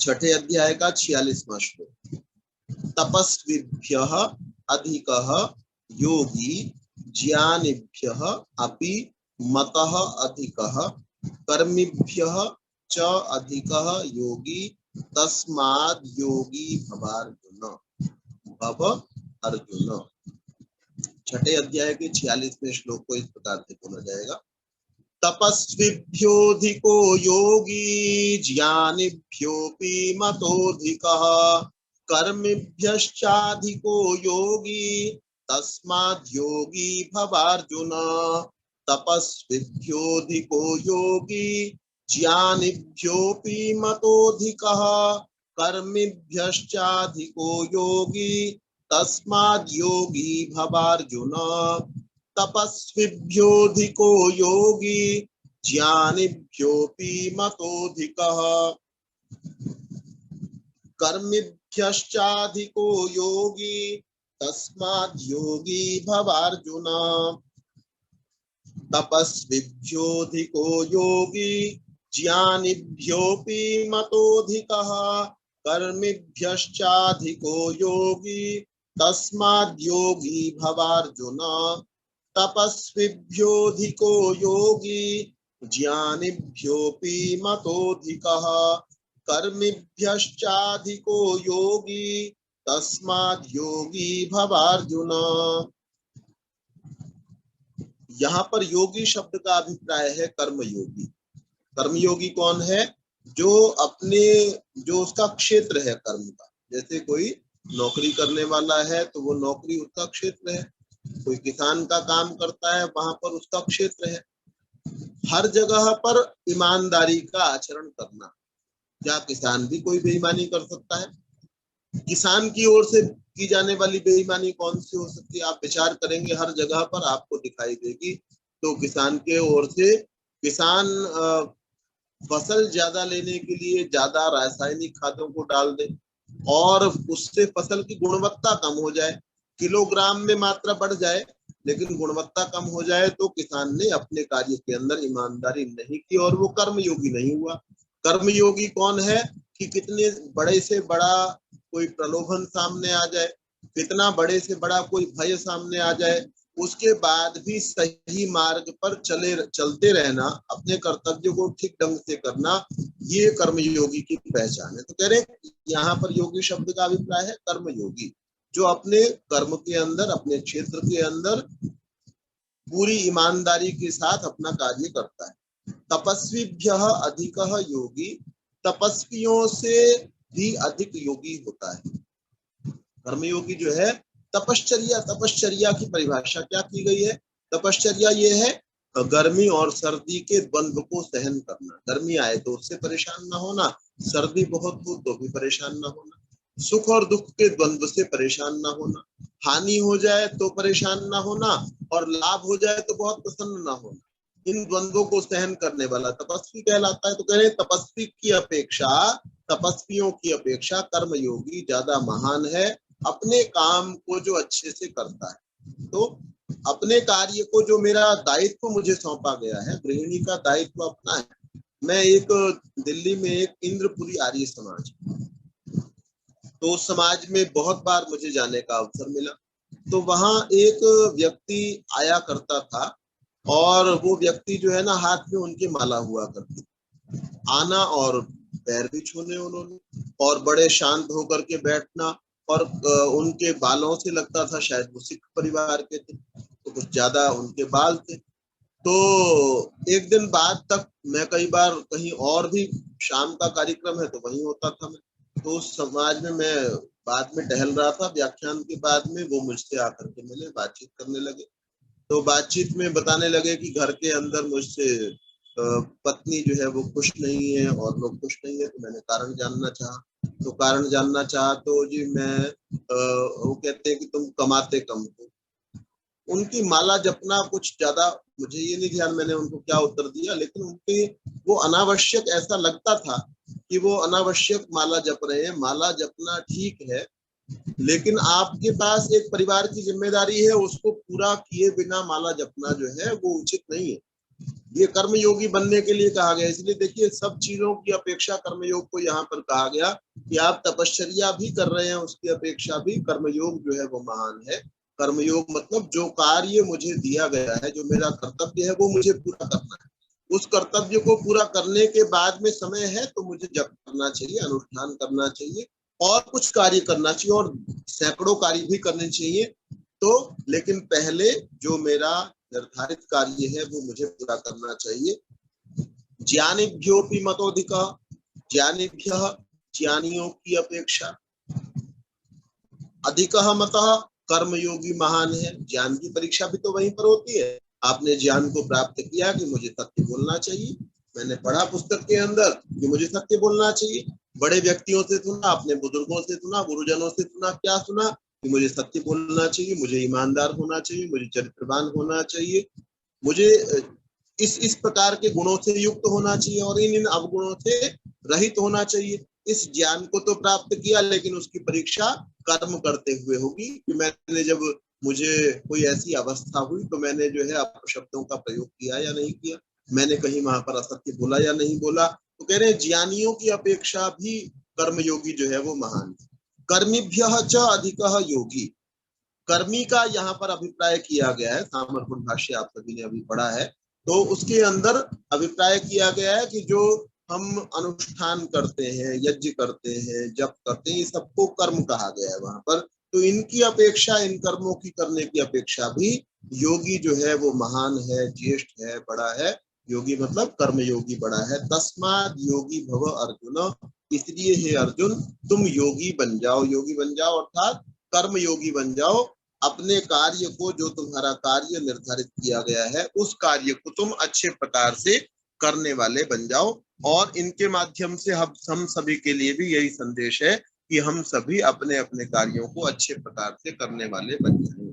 छठे अध्याय का 46वां श्लोक। तपस्विभ्यः अधिकः योगी ज्ञानिभ्यः अपि मतः अधिकः कर्मिभ्यः च अधिकः योगी तस्माद् योगी भवार्जुन। भव अर्जुन। छठे अध्याय के 46वें श्लोक को इस प्रकार से बोला जाएगा। तपस्विभ्योऽधिको योगी ज्ञानिभ्योऽपि मतोऽधिकः कर्मिभ्यश्चाधिको योगी तस्माद् योगी भवार्जुन। तपस्विभ्योऽधिको योगी ज्ञानिभ्योऽपि मतोऽधिकः कर्मिभ्यश्चाधिको योगी तस्माद् योगी भवार्जुन। तपस्विभ्योऽधिको योगी ज्ञानिभ्योऽपि मतोऽधिकः कर्मिभ्यश्चाधिको योगी तस्माद् योगी भवार्जुन। तपस्विभ्योऽधिको योगी ज्ञानिभ्योऽपि मतोऽधिकः कर्मिभ्यश्चाधिको योगी तस्माद् योगी भवार्जुन। तपस्विभ्योऽधिको योगी ज्ञानिभ्योऽपि मतोऽधिकः कर्मिभ्यश्चाधिको योगी तस्माद् योगी भवार्जुन। यहाँ पर योगी शब्द का अभिप्राय है कर्मयोगी। कर्मयोगी कौन है? जो अपने जो उसका क्षेत्र है कर्म का। जैसे कोई नौकरी करने वाला है तो वो नौकरी उसका क्षेत्र है, कोई किसान का काम करता है वहां पर उसका क्षेत्र है। हर जगह पर ईमानदारी का आचरण करना। क्या किसान भी कोई बेईमानी कर सकता है? किसान की ओर से की जाने वाली बेईमानी कौन सी हो सकती है? आप विचार करेंगे हर जगह पर आपको दिखाई देगी। तो किसान के ओर से किसान फसल ज्यादा लेने के लिए ज्यादा रासायनिक खादों को डाल दे और उससे फसल की गुणवत्ता कम हो जाए, किलोग्राम में मात्रा बढ़ जाए लेकिन गुणवत्ता कम हो जाए, तो किसान ने अपने कार्य के अंदर ईमानदारी नहीं की और वो कर्मयोगी नहीं हुआ। कर्मयोगी कौन है? कि कितने बड़े से बड़ा कोई प्रलोभन सामने आ जाए, कितना बड़े से बड़ा कोई भय सामने आ जाए, उसके बाद भी सही मार्ग पर चलते रहना, अपने कर्तव्य को ठीक ढंग से करना, ये कर्मयोगी की पहचान है। तो कह रहे यहाँ पर योगी शब्द का अभिप्राय है कर्मयोगी, जो अपने कर्म के अंदर अपने क्षेत्र के अंदर पूरी ईमानदारी के साथ अपना कार्य करता है। तपस्वीभ्यः अधिकः योगी, तपस्वियों से भी अधिक योगी होता है। कर्मयोगी जो है तपश्चर्या, तपश्चर्या की परिभाषा क्या की गई है? तपश्चर्या ये है गर्मी और सर्दी के द्वंद्व को सहन करना। गर्मी आए तो उससे परेशान ना होना, सर्दी बहुत हो तो भी परेशान ना होना, सुख और दुख के द्वंद्व से परेशान ना होना, हानि हो जाए तो परेशान ना होना और लाभ हो जाए तो बहुत प्रसन्न ना होना। इन द्वंद्वों को सहन करने वाला तपस्वी कहलाता है। तो कह रहे तपस्वी की अपेक्षा, तपस्वियों की अपेक्षा कर्मयोगी ज्यादा महान है, अपने काम को जो अच्छे से करता है। तो अपने कार्य को, जो मेरा दायित्व मुझे सौंपा गया है, गृहिणी का दायित्व अपना है। मैं एक दिल्ली में एक इंद्रपुरी आर्य समाज, तो उस समाज में बहुत बार मुझे जाने का अवसर मिला। तो वहां एक व्यक्ति आया करता था और वो व्यक्ति जो है ना, हाथ में उनकी माला हुआ करती, आना और पैर भी छूने उन्होंने, और बड़े शांत होकर के बैठना, और उनके बालों से लगता था शायद वो सिख परिवार के थे, तो कुछ ज्यादा उनके बाल थे। तो एक दिन बाद तक मैं कई बार कहीं और भी, शाम का कार्यक्रम है तो वहीं होता था मैं, तो उस समाज में मैं बाद में टहल रहा था, व्याख्यान के बाद में वो मुझसे आकर के मिले, बातचीत करने लगे। तो बातचीत में बताने लगे कि घर के अंदर मुझसे पत्नी जो है वो खुश नहीं है और लोग खुश नहीं है। तो मैंने कारण जानना चाहा, तो जी मैं वो कहते हैं कि तुम कमाते कम हो। उनकी माला जपना कुछ ज्यादा, मुझे ये नहीं ध्यान मैंने उनको क्या उत्तर दिया, लेकिन उनके वो अनावश्यक ऐसा लगता था कि वो अनावश्यक माला जप रहे हैं। माला जपना ठीक है, लेकिन आपके पास एक परिवार की जिम्मेदारी है, उसको पूरा किए बिना माला जपना जो है वो उचित नहीं है। ये कर्मयोगी बनने के लिए कहा गया। इसलिए देखिए सब चीजों की अपेक्षा कर्मयोग को यहाँ पर कहा गया कि आप तपश्चर्या भी कर रहे हैं, उसकी अपेक्षा भी कर्मयोग जो है वो महान है। कर्मयोग मतलब जो कार्य मुझे दिया गया है, जो मेरा कर्तव्य है, वो मुझे पूरा करना है। उस कर्तव्य को पूरा करने के बाद में समय है तो मुझे जप करना चाहिए, अनुष्ठान करना चाहिए और कुछ कार्य करना चाहिए, और सैकड़ों कार्य भी करने चाहिए। तो लेकिन पहले जो मेरा निर्धारित कार्य है वो मुझे पूरा करना चाहिए। ज्ञानिभ्योऽपि मतोऽधिकः, ज्ञानिभ्यः ज्ञानियों की अपेक्षा अधिकः मतः कर्मयोगी महान है। ज्ञान की परीक्षा भी तो वहीं पर होती है। आपने ज्ञान को प्राप्त किया कि मुझे सत्य बोलना चाहिए, मैंने पढ़ा पुस्तक के अंदर कि मुझे सत्य बोलना चाहिए, बड़े व्यक्तियों से सुना, अपने बुजुर्गों से सुना, गुरुजनों से सुना, क्या सुना कि मुझे सत्य बोलना चाहिए, मुझे ईमानदार होना चाहिए, मुझे चरित्रवान होना चाहिए, मुझे इस प्रकार के गुणों से युक्त होना चाहिए और इन अवगुणों से रहित होना चाहिए। इस ज्ञान को तो प्राप्त किया, लेकिन उसकी परीक्षा कर्म करते हुए होगी कि मैंने जब मुझे कोई ऐसी अवस्था हुई तो मैंने जो है अपशब्दों का प्रयोग किया या नहीं किया, मैंने कहीं वहां पर असत्य बोला या नहीं बोला। तो कह रहे हैं ज्ञानियों की अपेक्षा भी कर्मयोगी जो है वो महान है। कर्मिभ्यः च अधिकः योगी, कर्मी का यहाँ पर अभिप्राय किया गया है। सामरपुर भाष्य आप सभी ने अभी पढ़ा है, तो उसके अंदर अभिप्राय किया गया है कि जो हम अनुष्ठान करते हैं, यज्ञ करते हैं, जप करते हैं, ये सबको कर्म कहा गया है वहां पर। तो इनकी अपेक्षा, इन कर्मों की करने की अपेक्षा भी योगी जो है वो महान है, ज्येष्ठ है, बड़ा है। योगी मतलब कर्मयोगी बड़ा है। तस्माद योगी भव अर्जुन, इसलिए हे अर्जुन तुम योगी बन जाओ। योगी बन जाओ अर्थात कर्म योगी बन जाओ। अपने कार्य को, जो तुम्हारा कार्य निर्धारित किया गया है, उस कार्य को तुम अच्छे प्रकार से करने वाले बन जाओ। और इनके माध्यम से हम सभी के लिए भी यही संदेश है कि हम सभी अपने अपने कार्यों को अच्छे प्रकार से करने वाले बन जाएं।